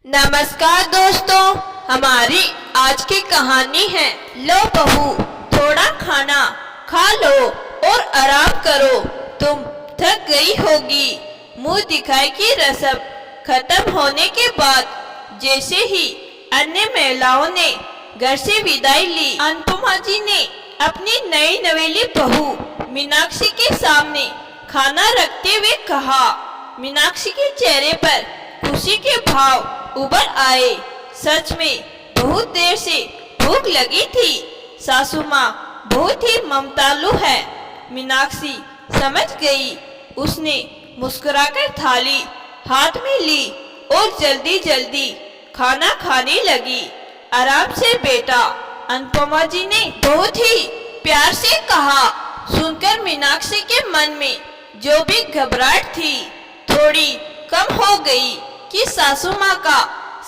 नमस्कार दोस्तों, हमारी आज की कहानी है लो बहू, थोड़ा खाना खा लो और आराम करो, तुम थक गई होगी। मुंह दिखाई की रस्म खत्म होने के बाद जैसे ही अन्य महिलाओं ने घर से विदाई ली, अनुपमा जी ने अपनी नई नवेली बहू मीनाक्षी के सामने खाना रखते हुए कहा। मीनाक्षी के चेहरे पर खुशी के भाव उभर आए। सच में बहुत देर से भूख लगी थी। सासू माँ बहुत ही ममतालु है। मीनाक्षी समझ गई। उसने मुस्कुराकर थाली हाथ में ली और जल्दी जल्दी खाना खाने लगी। आराम से बेटा, अनुपमा जी ने बहुत ही प्यार से कहा। सुनकर मीनाक्षी के मन में जो भी घबराहट थी थोड़ी कम हो गई कि सासू माँ का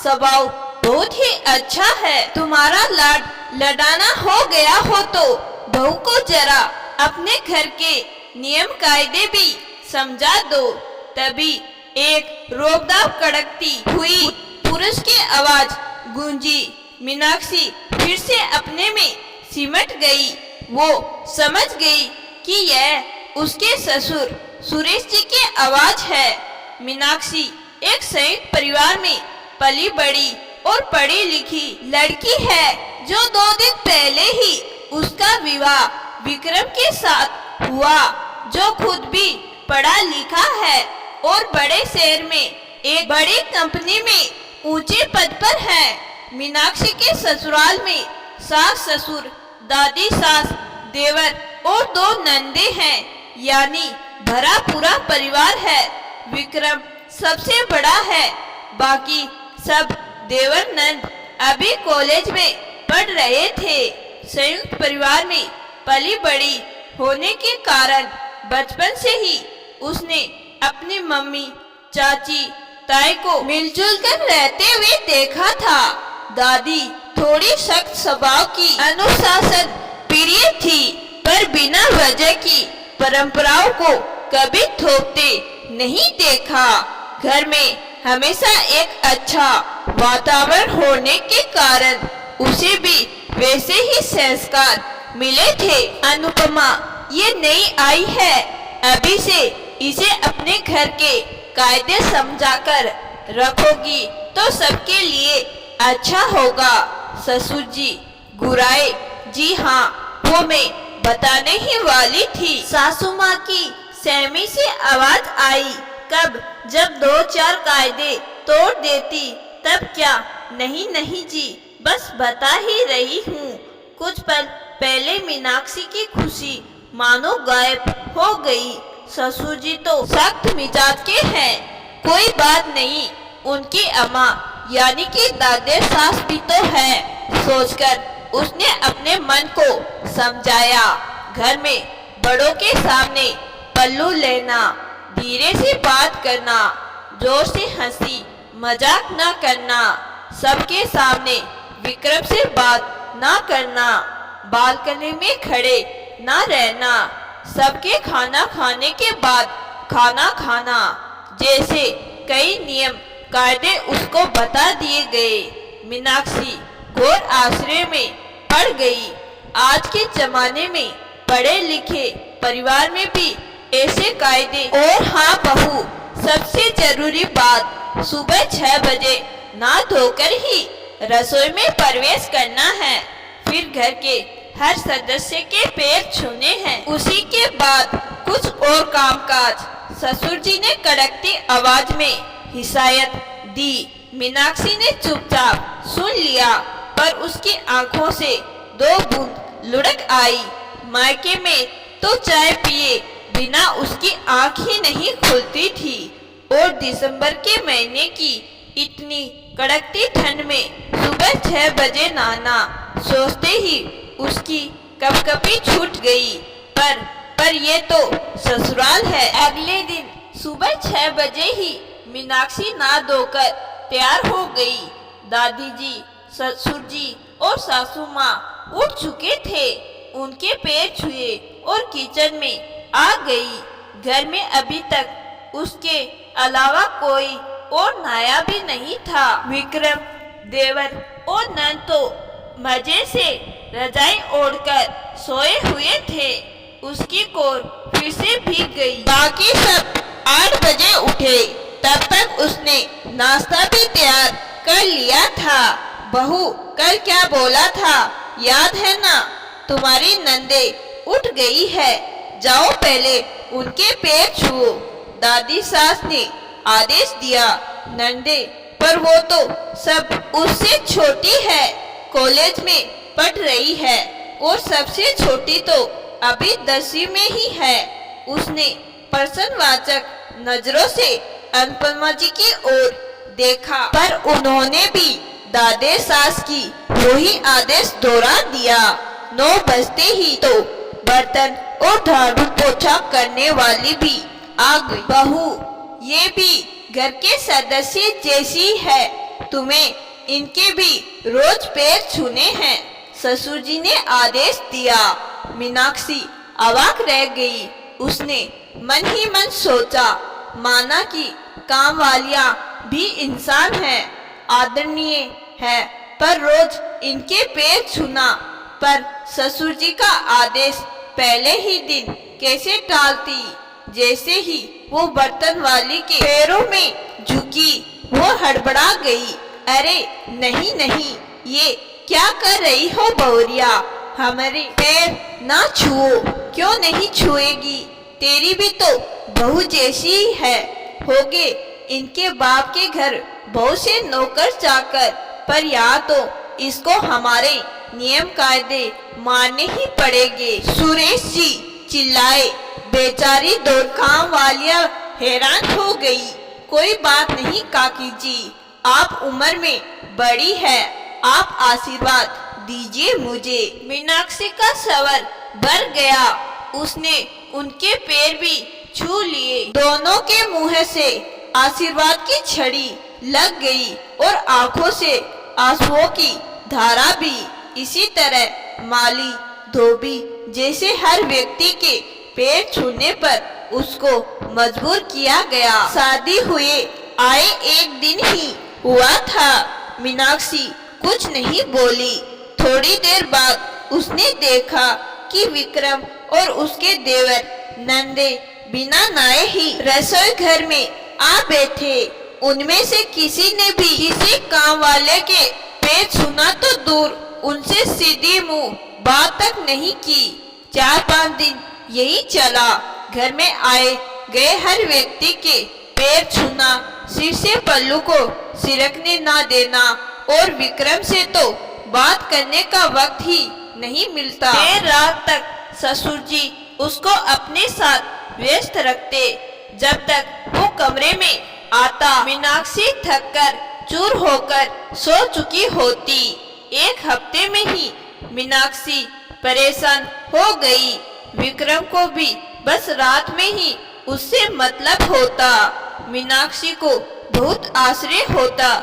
स्वभाव बहुत ही अच्छा है। तुम्हारा लाड लडाना हो गया हो तो बहू को जरा अपने घर के नियम कायदे भी समझा दो। तभी एक रोबदार कड़कती हुई पुरुष की आवाज गूंजी। मीनाक्षी फिर से अपने में सिमट गई। वो समझ गई कि यह उसके ससुर सुरेश जी की आवाज है। मीनाक्षी एक संयुक्त परिवार में पली बड़ी और पढ़ी लिखी लड़की है, जो 2 दिन पहले ही उसका विवाह विक्रम के साथ हुआ, जो खुद भी पढ़ा लिखा है और बड़े शहर में एक बड़ी कंपनी में ऊंचे पद पर है। मीनाक्षी के ससुराल में सास ससुर, दादी सास, देवर और 2 नंदे हैं, यानी भरा पूरा परिवार है। विक्रम सबसे बड़ा है, बाकी सब देवर नंद अभी कॉलेज में पढ़ रहे थे। संयुक्त परिवार में पली बड़ी होने के कारण बचपन से ही उसने अपनी मम्मी, चाची, ताई को मिलजुल कर रहते हुए देखा था। दादी थोड़ी सख्त स्वभाव की, अनुशासन प्रिय थी, पर बिना वजह की परंपराओं को कभी थोपते नहीं देखा। घर में हमेशा एक अच्छा वातावरण होने के कारण उसे भी वैसे ही संस्कार मिले थे। अनुपमा ये नई आई है, अभी से इसे अपने घर के कायदे समझाकर रखोगी तो सबके लिए अच्छा होगा। ससुर जी गुराए, जी हाँ, वो मैं बताने ही वाली थी। सासू माँ की सहमी से आवाज आई। कब जब 2-4 कायदे तोड़ देती तब क्या? नहीं नहीं जी, बस बता ही रही हूँ। कुछ पल पहले मीनाक्षी की खुशी मानो गायब हो गई। ससुर जी तो सख्त मिजाज के हैं। कोई बात नहीं, उनकी अम्मा यानी कि दादे सास भी तो है, सोचकर उसने अपने मन को समझाया। घर में बड़ों के सामने पल्लू लेना, धीरे से बात करना, जोर से हंसी मजाक न करना, सबके सामने विक्रम से बात न करना, बालकनी में खड़े न रहना, सबके खाना खाने के बाद खाना खाना, जैसे कई नियम कायदे उसको बता दिए गए। मीनाक्षी घोर आश्रय में पड़ गई। आज के जमाने में पढ़े लिखे परिवार में भी ऐसे कायदे। और हाँ बहू, सबसे जरूरी बात, सुबह 6 बजे नहा धोकर ही रसोई में प्रवेश करना है। फिर घर के हर सदस्य के पैर छूने हैं। उसी के बाद कुछ और कामकाज। ससुर जी ने कड़कती आवाज में हिदायत दी। मीनाक्षी ने चुपचाप सुन लिया, पर उसकी आंखों से 2 बूंद लुढ़क आई। मायके में तो चाय पिए बिना उसकी आंख ही नहीं खुलती थी, और दिसंबर के महीने की इतनी कड़कती ठंड में सुबह 6 बजे नहाना, सोचते ही उसकी कपकपी छूट गई। पर ये तो ससुराल है। अगले दिन सुबह 6 बजे ही मीनाक्षी नहा धोकर तैयार हो गई। दादी जी, ससुर जी और सासू माँ उठ चुके थे। उनके पैर छुए और किचन में आ गई। घर में अभी तक उसके अलावा कोई और नया भी नहीं था। विक्रम, देवर और नंद तो मजे से रजाई ओढ़कर सोए हुए थे। उसकी कोर फिर से भीग गई। बाकी सब 8 बजे उठे। तब तक उसने नाश्ता भी तैयार कर लिया था। बहू, कल क्या बोला था याद है ना? तुम्हारी नंदे उठ गई है, जाओ पहले उनके पैर छुओ। दादी सास ने आदेश दिया। नंदे, पर वो तो सब उससे छोटी है, कॉलेज में पढ़ रही है और सबसे छोटी तो अभी 10वीं में ही है। उसने प्रश्नवाचक नजरों से अनुपमा जी की ओर देखा, पर उन्होंने भी दादे सास की वही आदेश दोहरा दिया। 9 बजते ही तो बर्तन और झाड़ू पोछा करने वाली भी आ गई। बहू, ये भी घर के सदस्य जैसी है, तुम्हें इनके भी रोज पैर छूने हैं, ससुर जी ने आदेश दिया। मीनाक्षी अवाक रह गई। उसने मन ही मन सोचा, माना कि काम वालियां भी इंसान है, आदरणीय है, पर रोज इनके पैर छूना, पर ससुर जी का आदेश पहले ही दिन कैसे टालती। जैसे ही वो बर्तन वाली के पैरों में झुकी, वो हड़बड़ा गई। अरे नहीं नहीं, ये क्या कर रही हो बहुरिया? हमारे पैर ना छुओ। क्यों नहीं छुएगी? तेरी भी तो बहू जैसी ही है। होगे इनके बाप के घर बहुत से नौकर चाकर, पर यहाँ तो इसको हमारे नियम कायदे मानने ही पड़ेंगे। सुरेश जी चिल्लाए। बेचारी दो काम वालियां हैरान हो गई। कोई बात नहीं काकी जी, आप उम्र में बड़ी है, आप आशीर्वाद दीजिए मुझे। मीनाक्षी का सवर भर गया। उसने उनके पैर भी छू लिए। दोनों के मुंह से आशीर्वाद की छड़ी लग गई और आंखों से आंसुओं की धारा भी। इसी तरह माली, धोबी जैसे हर व्यक्ति के पैर छूने पर उसको मजबूर किया गया। शादी हुए आए 1 दिन ही हुआ था। मीनाक्षी कुछ नहीं बोली। थोड़ी देर बाद उसने देखा कि विक्रम और उसके देवर नंदे बिना नहाए ही रसोई घर में आ बैठे। उनमें से किसी ने भी किसी काम वाले के पैर छूना तो दूर, उनसे सीधी मुंह बात तक नहीं की। 4-5 दिन यही चला। घर में आए गए हर व्यक्ति के पैर छूना, सिर से पल्लू को सिरकने ना देना, और विक्रम से तो बात करने का वक्त ही नहीं मिलता। देर रात तक ससुर जी उसको अपने साथ व्यस्त रखते। जब तक वो कमरे में आता, मीनाक्षी थककर चूर होकर सो चुकी होती। 1 हफ्ते में ही मीनाक्षी परेशान हो गई। विक्रम को भी बस रात में ही उससे मतलब होता। मीनाक्षी को बहुत आश्चर्य होता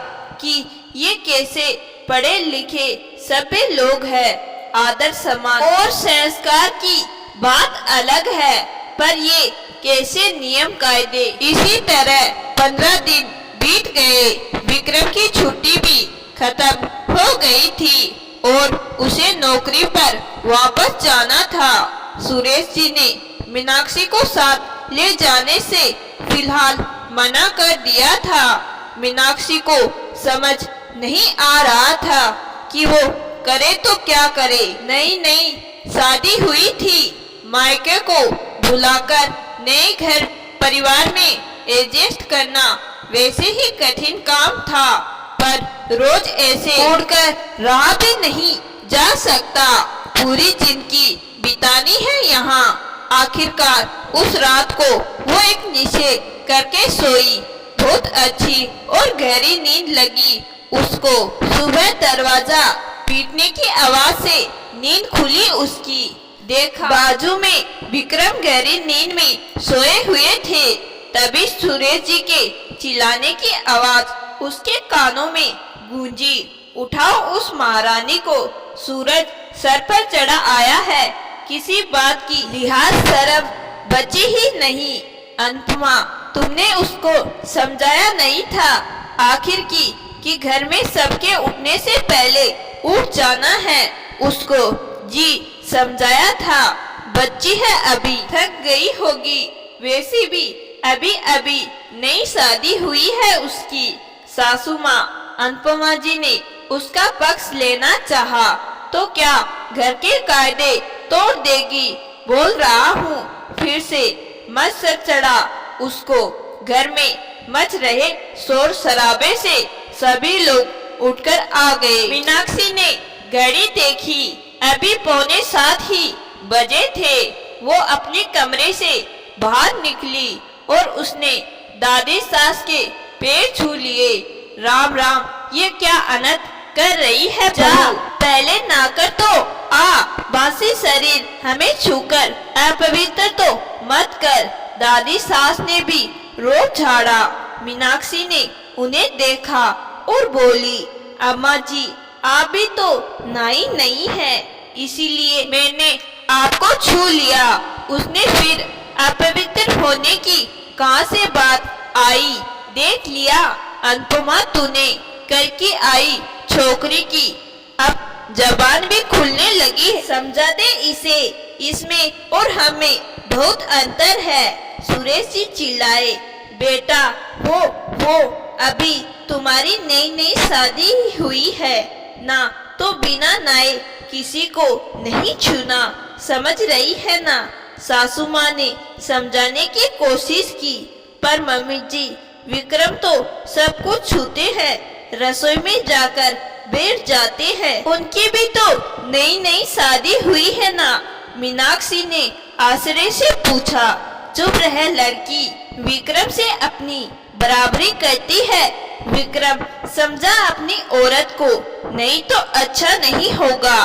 कि ये कैसे पढ़े लिखे सभ्य लोग हैं। आदर सम्मान और संस्कार की बात अलग है, पर ये कैसे नियम कायदे। इसी तरह 15 दिन बीत गए। विक्रम की छुट्टी भी खत्म हो गई थी और उसे नौकरी पर वापस जाना था। सुरेश जी ने मीनाक्षी को साथ ले जाने से फिलहाल मना कर दिया था। मीनाक्षी को समझ नहीं आ रहा था कि वो करे तो क्या करे। नई नई शादी हुई थी। मायके को भुलाकर नए घर परिवार में एडजस्ट करना वैसे ही कठिन काम था, पर रोज ऐसे उड़कर रहा भी नहीं जा सकता। पूरी जिंदगी बितानी है यहाँ। आखिरकार उस रात को वो एक निश्चय करके सोई। बहुत अच्छी और गहरी नींद लगी उसको। सुबह दरवाजा पीटने की आवाज से नींद खुली उसकी। देखा बाजू में विक्रम गहरी नींद में सोए हुए थे। तभी सुरेश जी के चिल्लाने की आवाज उसके कानों में गूंजी। उठाओ उस महारानी को, सूरज सर पर चढ़ा आया है। किसी बात की लिहाज शर्म बची ही नहीं। अनुपमा तुमने उसको समझाया नहीं था आखिर कि घर में सबके उठने से पहले उठ जाना है। उसको जी समझाया था, बच्ची है अभी, थक गई होगी, वैसे भी अभी अभी नई शादी हुई है उसकी। सासू माँ अनुपमा जी ने उसका पक्ष लेना चाहा तो क्या घर के कायदे तोड़ देगी। बोल रहा हूँ फिर से मत सर चढ़ा उसको। घर में मच रहे शोर शराबे से सभी लोग उठकर आ गए। मीनाक्षी ने घड़ी देखी, अभी 6:45 ही बजे थे। वो अपने कमरे से बाहर निकली और उसने दादी सास के पैर छू लिए। राम राम, ये क्या अनर्थ कर रही है बहू? पहले ना कर तो आ, बासी शरीर हमें छूकर अपवित्र तो मत कर। दादी सास ने भी रोब झाड़ा। मीनाक्षी ने उन्हें देखा और बोली, अम्मा जी आप भी तो नाई नहीं है, इसीलिए मैंने आपको छू लिया। उसने फिर अपवित्र होने की कहां से बात आई? देख लिया अनुपमा तूने करके आई छोकरी की, अब जबान भी खुलने लगी है। समझा दे इसे, इसमें और हमें बहुत अंतर है। सुरेश जी चिल्लाए, बेटा वो अभी तुम्हारी नई नई शादी हुई है ना, तो बिना नाए किसी को नहीं छूना, समझ रही है ना। सासू माँ ने समझाने की कोशिश की, पर मम्मी जी विक्रम तो सब कुछ छूते हैं, रसोई में जाकर बैठ जाते हैं, उनकी भी तो नई नई शादी हुई है ना। मीनाक्षी ने आश्चर्य से पूछा। चुप रहे लड़की, विक्रम से अपनी बराबरी करती है। विक्रम समझा अपनी औरत को, नहीं तो अच्छा नहीं होगा।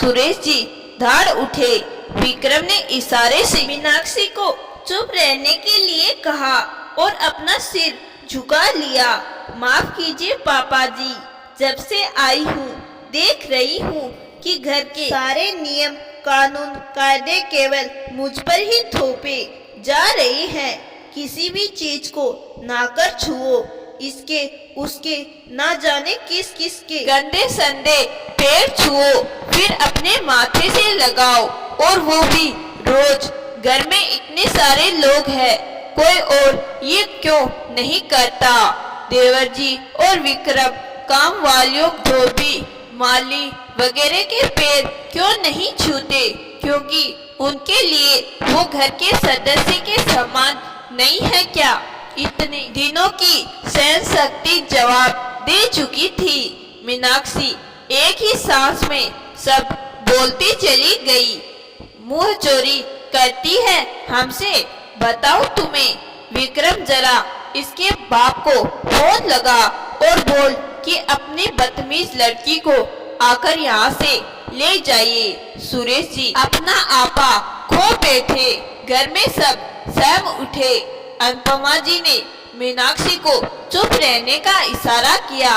सुरेश जी धाड़ उठे। विक्रम ने इशारे से मीनाक्षी को चुप रहने के लिए कहा और अपना सिर झुका लिया। माफ कीजिए पापा जी, जब से आई हूँ देख रही हूँ कि घर के सारे नियम कानून कायदे केवल मुझ पर ही थोपे जा रहे हैं। किसी भी चीज को ना कर छुओ, इसके उसके ना जाने किस किस के गंदे संदे पैर छुओ, फिर अपने माथे से लगाओ, और वो भी रोज। घर में इतने सारे लोग हैं, कोई और ये क्यों नहीं करता? देवर जी और विक्रम काम वालियों, धोबी, माली वगैरह के पैर क्यों नहीं छूते? क्योंकि उनके लिए वो घर के सदस्य के समान नहीं है क्या? इतने दिनों की सहन शक्ति जवाब दे चुकी थी। मीनाक्षी एक ही सांस में सब बोलती चली गई। मुंह चोरी करती है हमसे, बताओ तुम्हें। विक्रम जरा इसके बाप को फोन लगा और बोल कि अपनी बदतमीज लड़की को आकर यहाँ से ले जाइए। सुरेश जी अपना आपा खो बैठे। घर में सब सहम उठे। अनुपमा जी ने मीनाक्षी को चुप रहने का इशारा किया।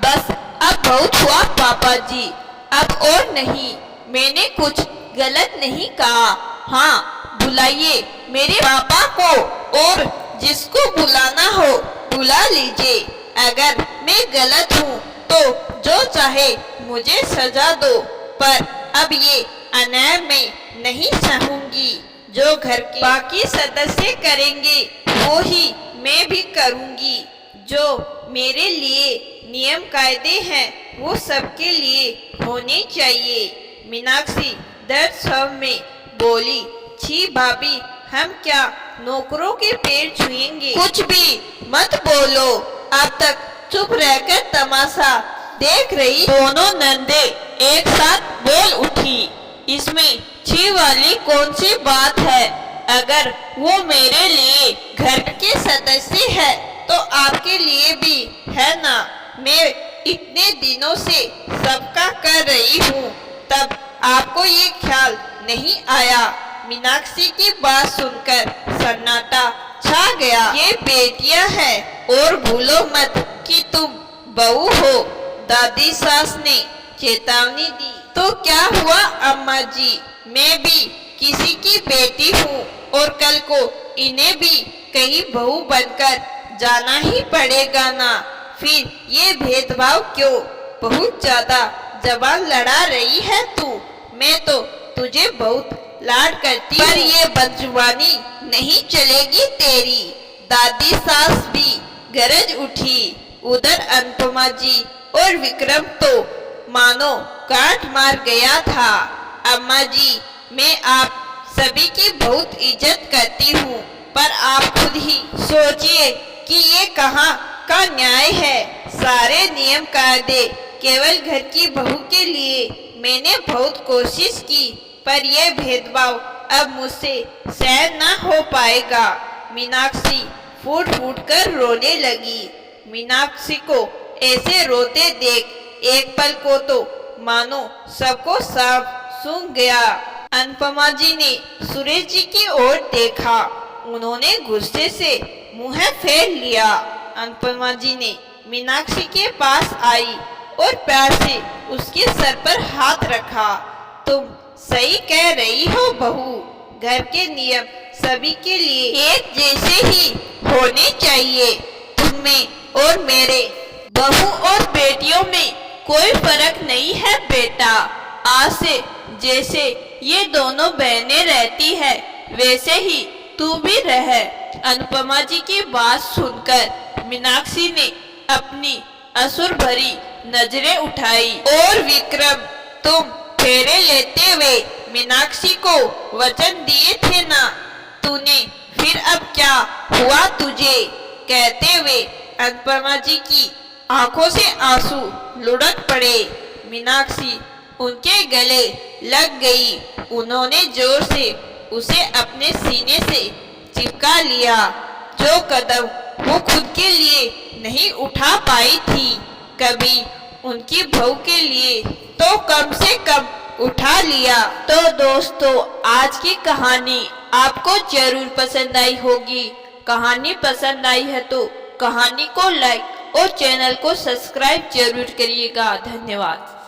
बस अब बहुत हुआ पापा जी, अब और नहीं। मैंने कुछ गलत नहीं कहा। हाँ, बुलाइए मेरे पापा को, और जिसको बुलाना हो बुला लीजिए। अगर मैं गलत हूँ तो जो चाहे मुझे सजा दो, पर अब ये अन्याय मैं नहीं सहूंगी। जो घर के बाकी सदस्य करेंगे वो ही मैं भी करूंगी। जो मेरे लिए नियम कायदे हैं वो सबके लिए होने चाहिए। मीनाक्षी दर्द स्वर में बोली, छी भाभी, हम क्या नौकरों के पैर छुएंगे? कुछ भी मत बोलो। अब तक चुप रहकर तमाशा देख रही दोनों नंदे एक साथ बोल उठी, इसमें छी वाली कौन सी बात है? अगर वो मेरे लिए घर के सदस्य है तो आपके लिए भी है ना। मैं इतने दिनों से सबका कर रही हूँ, तब आपको ये ख्याल नहीं आया। मीनाक्षी की बात सुनकर सन्नाटा छा गया। ये बेटियां हैं और भूलो मत कि तुम बहू हो, दादी सास ने चेतावनी दी। तो क्या हुआ अम्मा जी, मैं भी किसी की बेटी हूँ और कल को इन्हें भी कहीं बहू बनकर जाना ही पड़ेगा ना, फिर ये भेदभाव क्यों? बहुत ज्यादा जबान लड़ा रही है तू। मैं तो तुझे बहुत लाड करती पर ये बदजुबानी नहीं चलेगी तेरी। दादी सास भी गरज उठी। उधर अनुपमा जी और विक्रम तो मानो काट मार गया था। अम्मा जी, मैं आप सभी की बहुत इज्जत करती हूँ, पर आप खुद ही सोचिए कि ये कहाँ का न्याय है। सारे नियम कायदे केवल घर की बहू के लिए। मैंने बहुत कोशिश की, पर यह भेदभाव अब मुझसे सहन न हो पाएगा। मीनाक्षी फूट फूट कर रोने लगी। मीनाक्षी को ऐसे रोते देख एक पल को तो मानो सबको सांप सूंघ गया। अनुपमा जी ने सुरेश जी की ओर देखा। उन्होंने गुस्से से मुंह फेर लिया। अनुपमा जी ने मीनाक्षी के पास आई और प्यार से उसके सर पर हाथ रखा। तुम सही कह रही हो बहू, घर के नियम सभी के लिए एक जैसे ही होने चाहिए। तुम में और मेरे, बहू और बेटियों में कोई फर्क नहीं है बेटा। आज से जैसे ये दोनों बहनें रहती है, वैसे ही तू भी रह। अनुपमा जी की बात सुनकर मीनाक्षी ने अपनी असुर भरी नजरें उठाई। और विक्रम, तुम फेरे लेते हुए मीनाक्षी को वचन दिए थे ना, तूने फिर अब क्या हुआ तुझे? कहते हुए अनुपमा जी की आंखों से आंसू लुढ़क पड़े। मीनाक्षी उनके गले लग गई। उन्होंने जोर से उसे अपने सीने से चिपका लिया। जो कदम वो खुद के लिए नहीं उठा पाई थी कभी, उनकी बहू के लिए तो कम से कम उठा लिया। तो दोस्तों, आज की कहानी आपको जरूर पसंद आई होगी। कहानी पसंद आई है तो कहानी को लाइक और चैनल को सब्सक्राइब जरूर करिएगा। धन्यवाद।